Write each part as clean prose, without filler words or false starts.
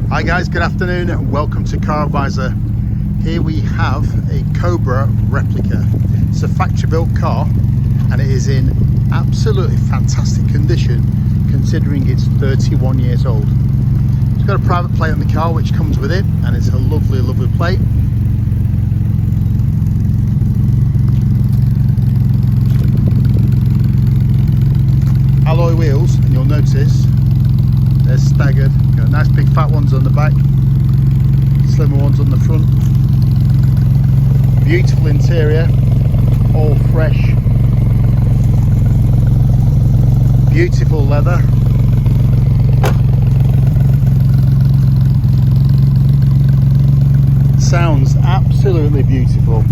Hi guys, good afternoon and welcome to Car Advisor. Here we have a Cobra replica. It's a factory built car and it is in absolutely fantastic condition considering it's 31 years old. It's got a private plate on the car which comes with it and it's a lovely plate. Alloy wheels, and you'll notice they're staggered. Got nice big fat ones on the back, slimmer ones on the front. Beautiful interior, all fresh. Beautiful leather. Sounds absolutely beautiful.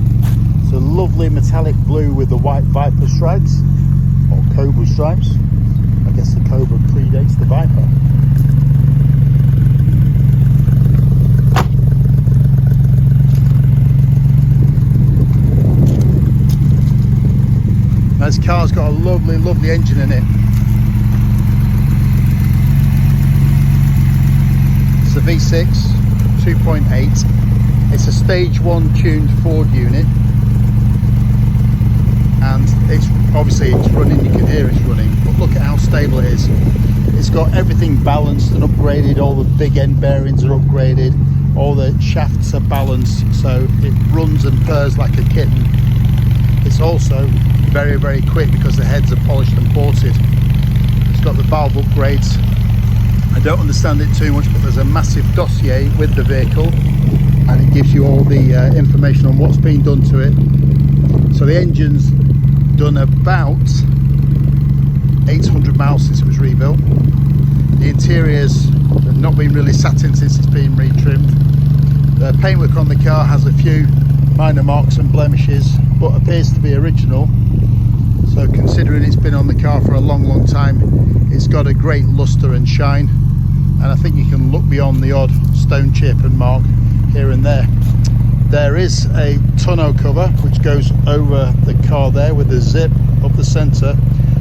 It's a lovely metallic blue with the white Viper stripes, or Cobra stripes. I guess the Cobra predates the Viper. This car's got a lovely engine in it. It's a V6 2.8. It's a stage 1 tuned Ford unit, and it's running. You can hear it's running, but look at how stable it is. It's got everything balanced and upgraded. All the big end bearings are upgraded, all the shafts are balanced, so it runs and purrs like a kitten. It's also very quick because the heads are polished and ported. It's got the valve upgrades. I don't understand it too much, but there's a massive dossier with the vehicle and it gives you all the information on what's been done to it. So the engine's done about 800 miles since it was rebuilt. The interiors have not been really sat in since it's been retrimmed. The paintwork on the car has a few minor marks and blemishes, but appears to be original. So considering it's been on the car for a long time, it's got a great luster and shine, and I think you can look beyond the odd stone chip and mark here and there. There is a tonneau cover which goes over the car there with a zip up the centre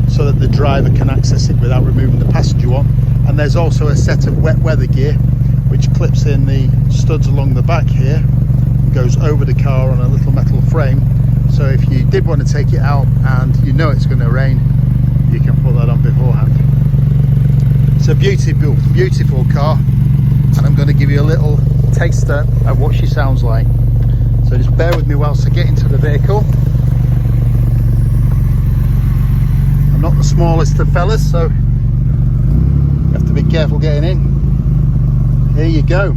so that the driver can access it without removing the passenger one. And there's also a set of wet weather gear which clips in the studs along the back here, goes over the car on a little metal frame. So if you did want to take it out and you know it's going to rain, you can put that on beforehand. It's a beautiful car, and I'm going to give you a little taster of what she sounds like. So just bear with me whilst I get into the vehicle. I'm not the smallest of fellas, so you have to be careful getting in. Here you go.